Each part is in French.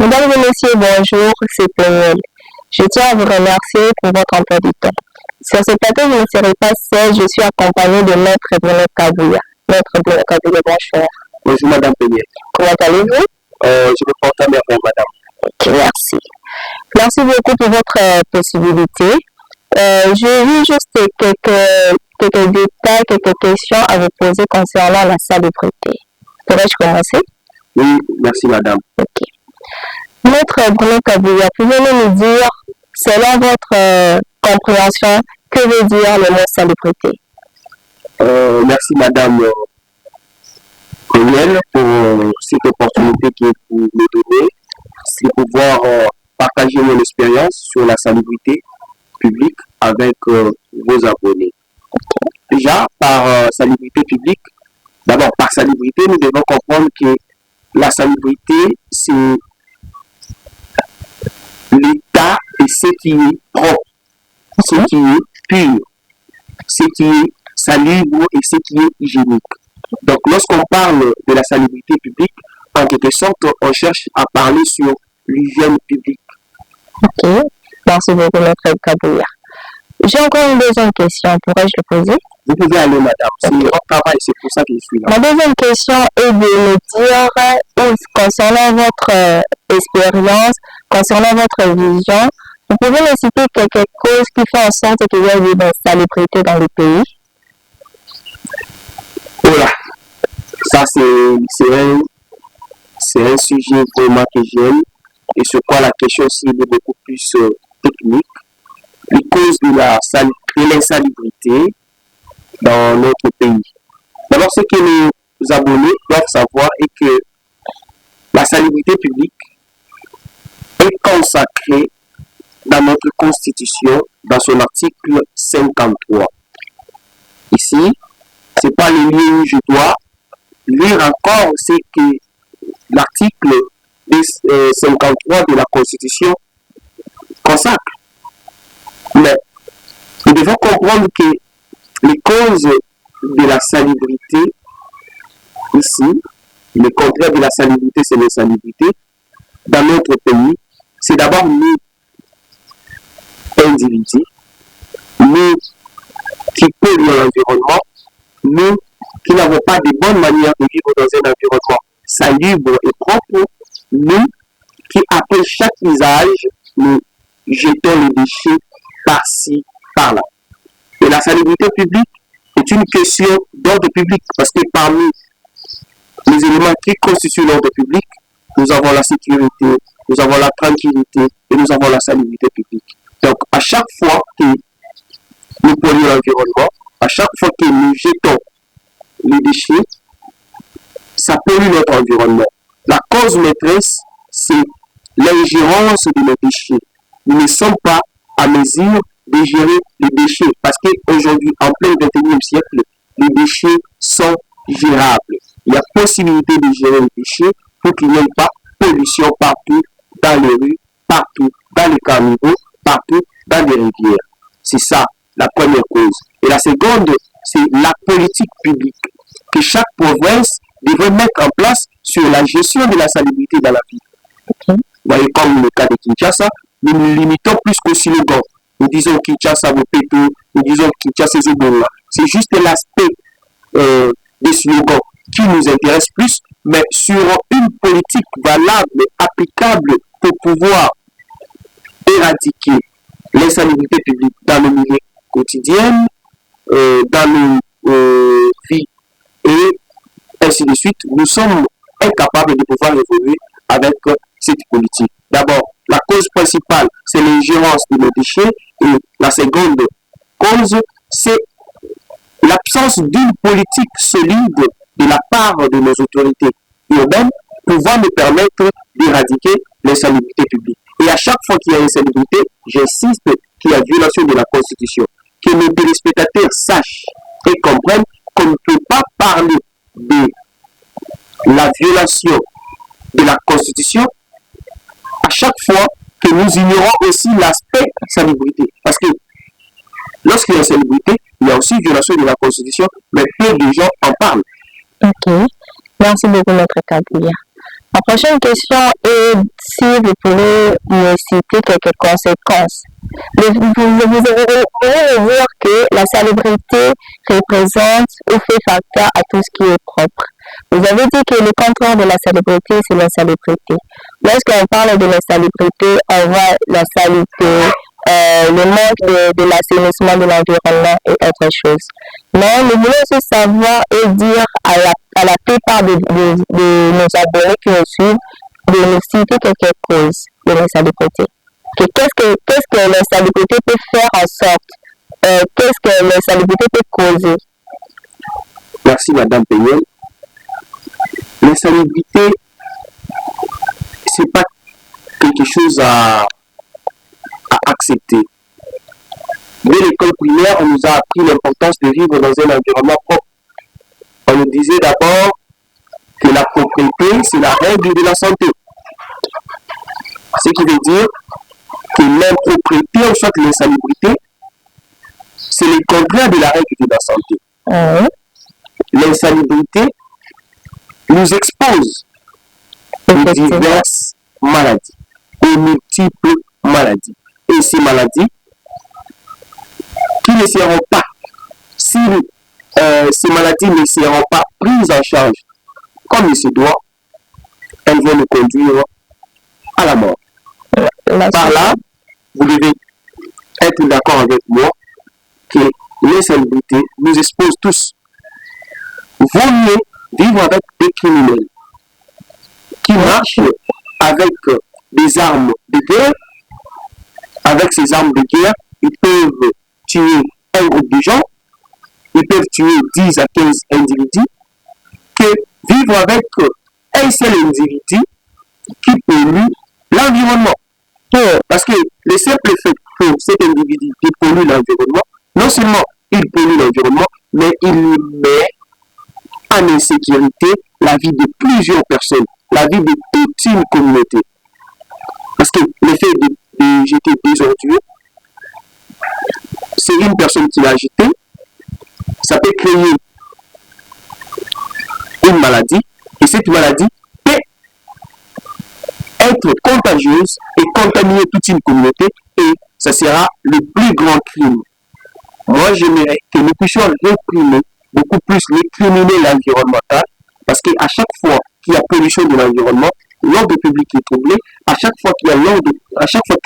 Mesdames et messieurs, bonjour, c'est Pléniel. Je tiens à vous remercier pour votre emploi du temps. Sur ce plateau, je ne serai pas seule, je suis accompagnée de Maître Bruno Kabouya. Maître Bruno Kabouya, bonjour. Bonjour Madame Pléniel. Comment allez-vous? Je me porte à merveille, Madame. Ok, merci. Merci beaucoup pour votre possibilité. J'ai eu juste quelques détails, quelques questions à vous poser concernant la salubrité. Pourrais-je commencer? Oui, merci Madame. Ok. Maître Bruno Kabouya, pouvez-vous nous dire, selon votre compréhension, que veut dire le mot salubrité? Merci Madame Pléniel pour cette opportunité que vous me donnez, c'est pouvoir partager mon expérience sur la salubrité publique avec vos abonnés. Déjà, par salubrité publique, d'abord par salubrité, nous devons comprendre que la salubrité, c'est l'état et ce qui est propre, ce qui est pur, ce qui est salubre et ce qui est hygiénique. Donc, lorsqu'on parle de la salubrité publique, en quelque sorte, on cherche à parler sur l'hygiène publique. Ok, merci beaucoup, Maître Kabouya. J'ai encore une deuxième question, pourrais-je le poser? Vous pouvez aller, madame. C'est mon travail, c'est pour ça que je suis là. Ma deuxième question est de me dire, concernant votre expérience, concernant votre vision, vous pouvez me citer quelques causes qui font en sorte qu'il y ait une salubrité dans le pays? Voilà. Ça, c'est un sujet vraiment que j'aime et sur quoi la question aussi est beaucoup plus technique. Les causes de l'insalubrité dans notre pays. D'abord, ce que nos abonnés doivent savoir est que la salubrité publique est consacrée dans notre Constitution, dans son article 53. Ici, ce n'est pas le lieu où je dois lire encore ce que l'article 53 de la Constitution consacre. Mais nous devons comprendre que les causes de la salubrité, ici, le contraire de la salubrité, c'est l'insalubrité, dans notre pays, c'est d'abord nous, individus, nous qui polluons l'environnement, nous qui n'avons pas de bonnes manières de vivre dans un environnement salubre et propre, nous qui, après chaque usage, nous jetons les déchets par-ci, par-là. Et la salubrité publique est une question d'ordre public, parce que parmi les éléments qui constituent l'ordre public, nous avons la sécurité, nous avons la tranquillité et nous avons la salubrité publique. Donc, à chaque fois que nous polluons l'environnement, à chaque fois que nous jetons les déchets, ça pollue notre environnement. La cause maîtresse, c'est l'ingérence de nos déchets. Nous ne sommes pas à mesure de gérer les déchets parce qu'aujourd'hui, en plein 21e siècle, les déchets sont gérables. Il y a possibilité de gérer les déchets pour qu'il n'y ait pas pollution partout dans les rues, partout dans les caniveaux, partout dans les rivières. C'est ça la première cause. Et la seconde, c'est la politique publique que chaque province devrait mettre en place sur la gestion de la salubrité dans la ville. Vous voyez, comme le cas de Kinshasa, nous nous limitons plus qu'au slogan. Nous disons Kinshasa Bopeto, nous disons Kinshasa Zobonga. C'est juste l'aspect des slogans qui nous intéresse plus, mais sur une politique valable, applicable pour pouvoir éradiquer l'insalubrité publique dans le milieu quotidien, dans nos vies et ainsi de suite, nous sommes incapables de pouvoir évoluer avec cette politique. D'abord, la cause principale, c'est l'ingérence de nos déchets et la seconde cause, c'est l'absence d'une politique solide de la part de nos autorités urbaines pouvant nous permettre d'éradiquer l'insalubrité publique. Et à chaque fois qu'il y a insalubrité, j'insiste qu'il y a violation de la Constitution. Que nos téléspectateurs sachent et comprennent qu'on ne peut pas parler de la violation de la Constitution à chaque fois que nous ignorons aussi l'aspect salubrité. Parce que lorsqu'il y a insalubrité, il y a aussi violation de la Constitution, mais peu de gens en parlent. Ok. Merci beaucoup, Maître Kabouya. La prochaine question est si vous pouvez me citer quelques conséquences. Vous allez dire que la salubrité représente ou fait facteur à tout ce qui est propre. Vous avez dit que le contraire de la salubrité, c'est l'insalubrité. Lorsqu'on parle de l'insalubrité, on voit la saleté, le manque de l'assainissement de l'environnement et autre chose. Mais nous voulons aussi savoir et dire à la plupart de nos abonnés qui nous suivent de nous citer quelques causes de l'insalubrité. Qu'est-ce que l'insalubrité peut faire en sorte, qu'est-ce que l'insalubrité peut causer? Merci Madame Payel. L'insalubrité, c'est pas quelque chose à accepter. Dès l'école primaire, on nous a appris l'importance de vivre dans un environnement propre. On nous disait d'abord que la propreté, c'est la règle de la santé. Ce qui veut dire que l'impropreté, ou soit l'insalubrité, c'est le contraire de la règle de la santé. L'insalubrité nous expose aux diverses maladies, aux multiples maladies. Et ces maladies qui ne seront pas, si ces maladies ne seront pas prises en charge comme il se doit, elles vont nous conduire à la mort. Par là, vous devez être d'accord avec moi que l'insalubrité nous expose tous. Vaut mieux vivre avec des criminels qui marchent avec des armes de guerre. Avec ces armes de guerre, ils peuvent tuer un groupe de gens, ils peuvent tuer 10 à 15 individus, que vivre avec un seul individu qui pollue l'environnement. Parce que le simple fait que cet individu qui pollue l'environnement, non seulement il pollue l'environnement, mais il met en insécurité la vie de plusieurs personnes, la vie de toute une communauté. Parce que le fait de jeter des ordures, c'est une personne qui l'a jeté, ça peut créer une maladie, et cette maladie peut être contagieuse et contaminer toute une communauté, et ça sera le plus grand crime. Moi, j'aimerais que nous puissions réprimer beaucoup plus les criminels environnementaux, parce qu'à chaque fois qu'il y a pollution de l'environnement, l'ordre public est troublé. À chaque fois que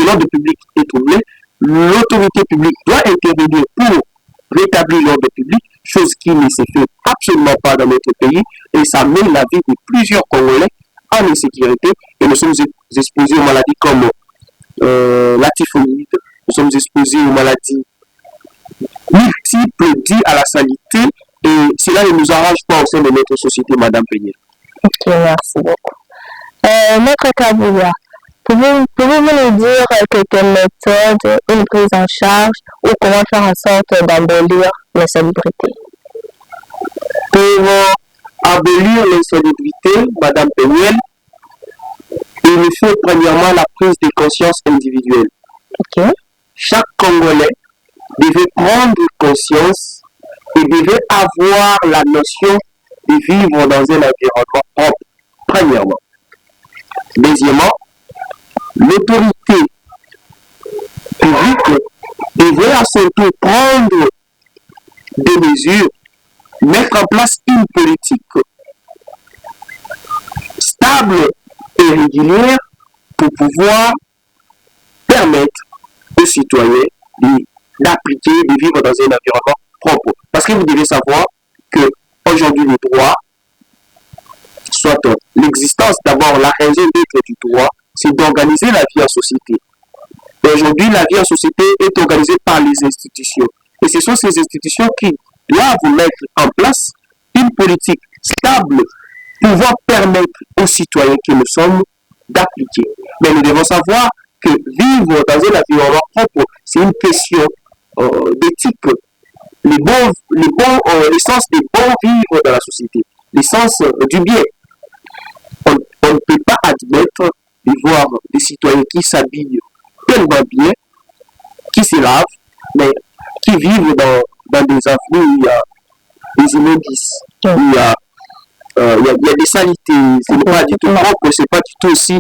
l'ordre public est troublé, l'autorité publique doit intervenir pour rétablir l'ordre public, chose qui ne se fait absolument pas dans notre pays, et ça met la vie de plusieurs Congolais en insécurité, et nous sommes exposés aux maladies comme la typhoïde, nous sommes exposés aux maladies multiples dues à la saleté, et cela ne nous arrange pas au sein de notre société, Madame Peignet. Ok, merci beaucoup. Maître Kabouya, pouvez-vous nous dire quelques méthodes, une prise en charge ou comment faire en sorte d'abolir l'insalubrité? Pour abolir l'insalubrité, Madame Peignet, il nous faut premièrement la prise de conscience individuelle. Ok. Chaque Congolais devait prendre conscience et devait avoir la notion de vivre dans un environnement propre, premièrement. Deuxièmement, l'autorité publique devrait à son tour prendre des mesures, mettre en place une politique stable et régulière pour pouvoir permettre aux citoyens d'appliquer, de vivre dans un environnement propre. Parce que vous devez savoir que aujourd'hui le droit, soit l'existence d'abord, la raison d'être du droit, c'est d'organiser la vie en société. Et aujourd'hui, la vie en société est organisée par les institutions. Et ce sont ces institutions qui doivent mettre en place une politique stable, pouvant permettre aux citoyens que nous sommes d'appliquer. Mais nous devons savoir que vivre dans un environnement propre, c'est une question d'éthique. L'essence des bons vivre dans la société, l'essence du bien. On ne peut pas admettre de voir des citoyens qui s'habillent tellement bien, qui se lavent, mais qui vivent dans des avenues où il y a des immondices, où il y a y a des salités, ce n'est pas du tout propre, c'est pas du tout aussi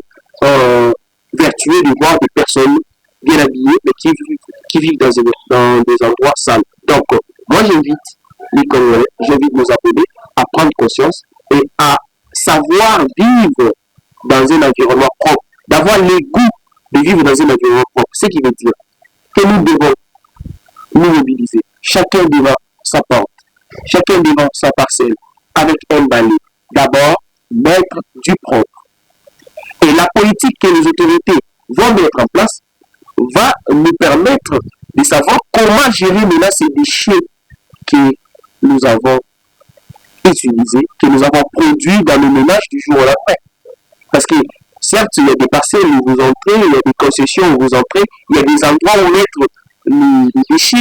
vertueux de voir des personnes bien habillées, mais qui vivent dans des endroits sales. Donc, moi j'invite les Congolais, j'invite nos abonnés à prendre conscience et à savoir vivre dans un environnement propre, d'avoir le goût de vivre dans un environnement propre. Ce qui veut dire que nous devons nous mobiliser, chacun devant sa porte, chacun devant sa parcelle, avec un balai. D'abord, mettre du propre. Et la politique que les autorités vont mettre en place va nous permettre de savoir comment gérer maintenant ces déchets que nous avons utilisés, que nous avons produits dans le ménage du jour au lendemain. Parce que certes, il y a des parcelles où vous entrez, il y a des concessions où vous entrez, il y a des endroits où mettre les déchets,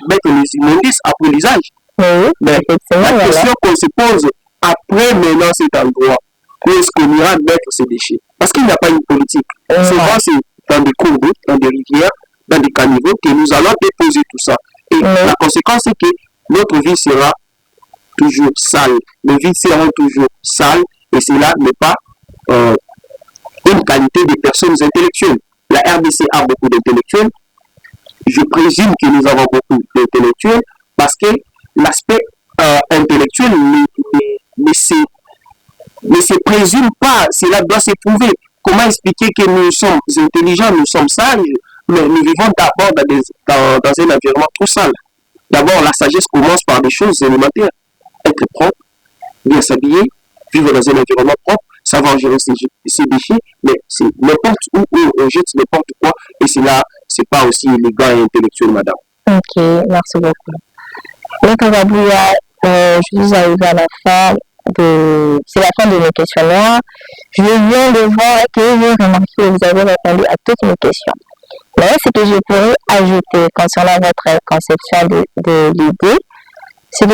mettre les immondices après l'usage. Oui, mais la question qu'on se pose après maintenant cet endroit, où est-ce qu'on ira mettre ces déchets? Parce qu'il n'y a pas une politique. Souvent, c'est dans des cours d'eau, dans des rivières, dans des caniveaux que nous allons déposer tout ça. Et la conséquence, c'est que notre vie sera toujours sale. Nos vies seront toujours sales et cela n'est pas une qualité des personnes intellectuelles. La RDC a beaucoup d'intellectuels. Je présume que nous avons beaucoup d'intellectuels parce que l'aspect intellectuel ne se présume pas, cela doit s'éprouver. Comment expliquer que nous sommes intelligents, nous sommes sages, mais nous vivons d'abord dans un environnement trop sale. D'abord, la sagesse commence par des choses élémentaires. Être propre, bien s'habiller, vivre dans un environnement propre, savoir gérer ses déchets, mais c'est n'importe où on jette n'importe quoi, et cela, c'est pas aussi élégant et intellectuel, madame. Ok, merci beaucoup. Donc, je suis arrivée à la fin c'est la fin de mes questionnaires. Je viens de voir que j'ai remarqué que vous avez répondu à toutes mes questions. Mais ce que je pourrais ajouter concernant votre conception de l'idée, c'est que